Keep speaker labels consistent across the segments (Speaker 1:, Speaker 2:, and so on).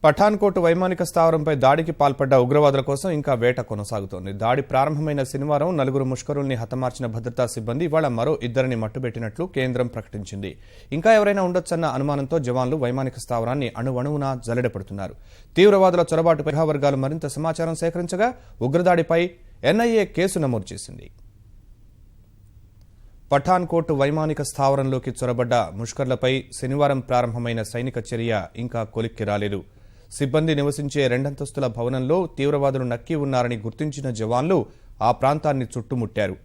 Speaker 1: పఠాన్కోట్ వైమానిక స్థావరంపై దాడికి పాల్పడ్డ ఉగ్రవాదుల కోసం ఇంకా వేట కొనసాగుతోంది. దాడి ప్రారంభమైన శనివారం 4 ముష్కరుల్ని హతమార్చిన భద్రతా సిబ్బంది ఇవాళ మరో 2 మట్టుబెట్టినట్లు కేంద్రం ప్రకటించింది. ఇంకా ఎవరైనా ఉండొచ్చన్న అనుమానంతో జవాన్లు వైమానిక స్థావరాన్ని అణువణువునా జల్లెడపడుతున్నారు. తీవ్రవాదుల చొరబాటుపై వర్గాలు మరింత సమాచారం సేకరించగా ఉగ్రదాడిపై ఎన్ఐఏ కేసు నమోదు చేసింది. పఠాన్కోట్ వైమానిక స్థావరంలోకి చొరబడ్డ ముష్కర్లపై శనివారం ప్రారంభమైన సైనిక చర్య ఇంకా కొలిక్కి రాలేదు. సిబ్బంది నివసించే 2 అంతస్తుల భవనంలో తీవ్రవాదులు నక్కి ఉన్నారని గుర్తించిన జవాన్లు ఆ ప్రాంతాన్ని చుట్టుముట్టారు.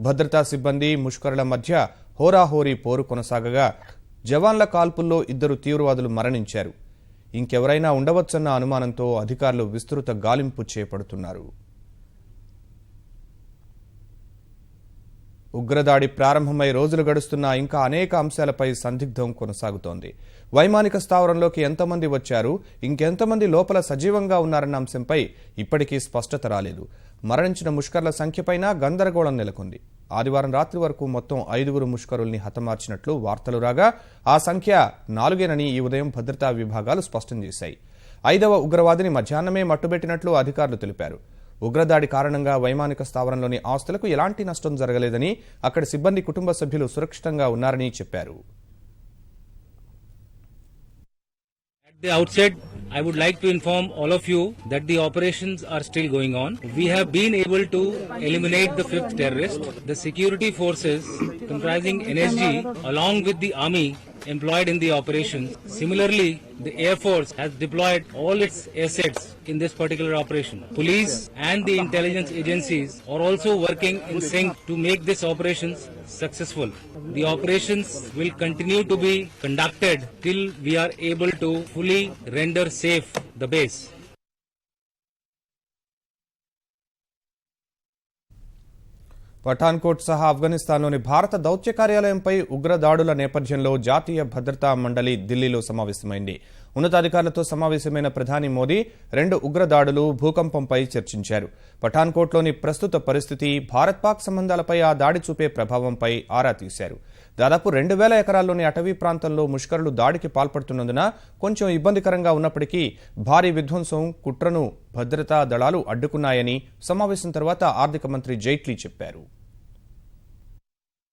Speaker 1: భద్రతా సిబ్బంది ముష్కరుల మధ్య హోరాహోరీ పోరు కొనసాగగా జవాన్ల కాల్పుల్లో 2 తీవ్రవాదులు మరణించారు. ఇంకెవరైనా ఉండవచ్చన్న అనుమానంతో అధికారులు విస్తృత గాలింపు చేపడుతున్నారు. ఉగ్రదాడి ప్రారంభమై రోజులు గడుస్తున్నా ఇంకా అనేక అంశాలపై సందిగ్ధం కొనసాగుతోంది. వైమానిక స్థావరంలోకి ఎంతమంది వచ్చారు, ఇంకెంతమంది లోపల సజీవంగా ఉన్నారన్న అంశంపై ఇప్పటికీ స్పష్టత రాలేదు. మరణించిన ముష్కర్ల సంఖ్యపైన గందరగోళం నెలకొంది. ఆదివారం రాత్రి వరకు మొత్తం 5 ముష్కరుల్ని హతమార్చినట్లు వార్తలు రాగా ఆ సంఖ్య 4 ఈ ఉదయం భద్రతా విభాగాలు స్పష్టం చేశాయి. 5వ ఉగ్రవాదిని మధ్యాహ్నమే మట్టుబెట్టినట్లు అధికారులు తెలిపారు. ఉగ్రదాడి కారణంగా వైమానిక స్థావరంలోని ఆస్తులకు ఎలాంటి నష్టం జరగలేదని, అక్కడి సిబ్బంది కుటుంబ సభ్యులు సురక్షితంగా ఉన్నారని చెప్పారు.
Speaker 2: At the outset, I would like to inform all of you that the operations are still going on. We have been able to eliminate the 5th terrorist. The security forces comprising NSG along with the army employed in the operation. Similarly, the Air Force has deployed all its assets in this particular operation. Police and the intelligence agencies are also working in sync to make this operations successful. The operations will continue to be conducted till we are able to fully render safe the base.
Speaker 1: Pathankot సహా ఆఫ్ఘనిస్తాన్లోని భారత దౌత్య కార్యాలయంపై ఉగ్రదాడుల నేపథ్యంలో జాతీయ భద్రతా మండలి ఢిల్లీలో సమావేశమైంది. ఉన్నతాధికారులతో సమావేశమైన ప్రధాని మోదీ 2 ఉగ్రదాడులు, భూకంపంపై చర్చించారు. పఠాన్కోట్లోని ప్రస్తుత పరిస్థితి, భారత్-పాక్ సంబంధాలపై ఆ దాడి చూపే ప్రభావంపై ఆరా తీశారు. దాదాపు 2000 ఎకరాల్లోని అటవీ ప్రాంతంలో ముష్కరులు దాడికి పాల్పడుతున్నందున కొంచెం ఇబ్బందికరంగా ఉన్నప్పటికీ భారీ విధ్వంసం, కుట్రను భద్రతా దళాలు అడ్డుకున్నాయని సమావేశం తర్వాత ఆర్థిక మంత్రి జైట్లీ చెప్పారు.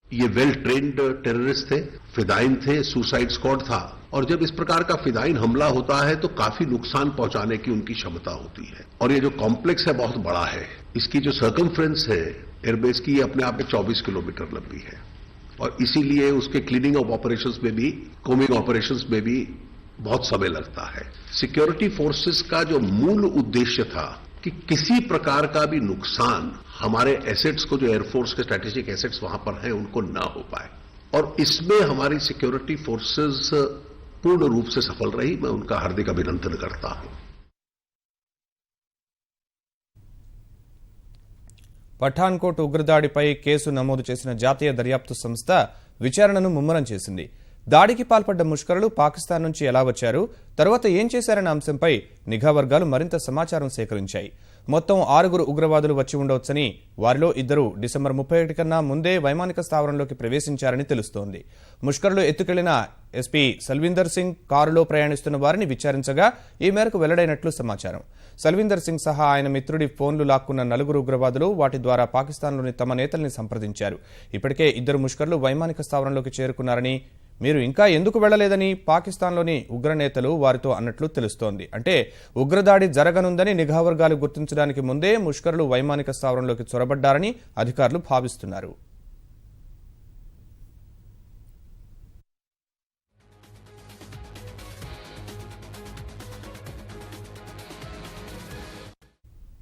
Speaker 3: ये वेल ट्रेन्ड टेररिस्ट थे, फिदाइन थे, सुसाइड स्क्वाड था, और जब इस प्रकार का फिदाइन हमला होता है तो काफी नुकसान पहुंचाने की उनकी क्षमता होती है. और ये जो कॉम्प्लेक्स है बहुत बड़ा है. इसकी जो सर्कमफ्रेंस है एयरबेस की, ये अपने आप में 24 किलोमीटर लंबी है, और इसीलिए उसके क्लीनिंग ऑफ ऑपरेशंस में भी, कोमिंग ऑपरेशंस में भी बहुत समय लगता है. सिक्योरिटी फोर्सेस का जो मूल उद्देश्य था कि किसी प्रकार का भी नुकसान हमारे एसेट्स को, जो एयरफोर्स के स्ट्रेटेजिक एसेट्स वहां पर हैं, उनको न हो पाए, और इसमें हमारी सिक्योरिटी फोर्सेस पूर्ण रूप से सफल रही. मैं उनका हार्दिक अभिनंदन करता हूं.
Speaker 1: పఠాన్కోట్ ఉగ్రదాడిపై కేసు నమోదు చేసిన జాతీయ దర్యాప్తు సంస్థ విచారణను ముమ్మరం చేసింది. దాడికి పాల్పడ్డ ముష్కరులు పాకిస్తాన్ నుంచి ఎలా వచ్చారు, తర్వాత ఏం చేశారన్న అంశంపై నిఘా వర్గాలు మరింత సమాచారం సేకరించాయి. మొత్తం 6 ఉగ్రవాదులు వచ్చి ఉండవచ్చని, వారిలో 2 డిసెంబర్ 31 కన్నా ముందే వైమానిక స్థావరంలోకి ప్రవేశించారని తెలుస్తోంది. ముష్కరులు ఎత్తుకెళ్లిన ఎస్పీ సల్వీందర్ సింగ్ కారులో ప్రయాణిస్తున్న వారిని విచారించగా ఈ మేరకు వెల్లడైనట్లు సమాచారం. సల్వీందర్ సింగ్ సహా ఆయన మిత్రుడి ఫోన్లు లాక్కున్న 4 ఉగ్రవాదులు వాటి ద్వారా పాకిస్తాన్లోని తమ నేతల్ని సంప్రదించారు. ఇప్పటికే 2 ముష్కరులు వైమానిక స్థావరంలోకి చేరుకున్నారని, మీరు ఇంకా ఎందుకు వెళ్లలేదని పాకిస్తాన్లోని ఉగ్రనేతలు వారితో అన్నట్లు తెలుస్తోంది. అంటే ఉగ్రదాడి జరగనుందని నిఘా వర్గాలు గుర్తించడానికి ముందే ముష్కరులు వైమానిక స్థావరంలోకి చొరబడ్డారని అధికారులు భావిస్తున్నారు.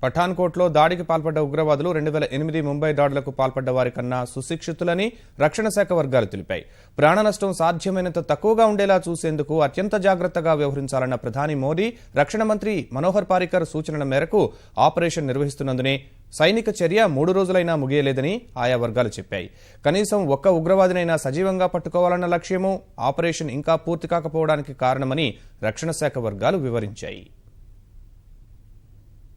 Speaker 1: పఠాన్కోట్లో దాడికి పాల్పడ్డ ఉగ్రవాదులు 2008 ముంబై దాడులకు పాల్పడ్డ వారి కన్నా సుశిక్షితులని రక్షణ శాఖ వర్గాలు తెలిపాయి. ప్రాణ నష్టం సాధ్యమైనంత తక్కువగా ఉండేలా చూసేందుకు అత్యంత జాగ్రత్తగా వ్యవహరించాలన్న ప్రధాని మోదీ, రక్షణ మంత్రి మనోహర్ పారికర్ సూచనల మేరకు ఆపరేషన్ నిర్వహిస్తున్నందునే సైనిక చర్య 3 రోజులైనా ముగియలేదని ఆయా వర్గాలు చెప్పాయి. కనీసం ఒక్క ఉగ్రవాదినైనా సజీవంగా పట్టుకోవాలన్న లక్ష్యమూ ఆపరేషన్ ఇంకా పూర్తి కాకపోవడానికి కారణమని రక్షణ శాఖ వర్గాలు వివరించాయి.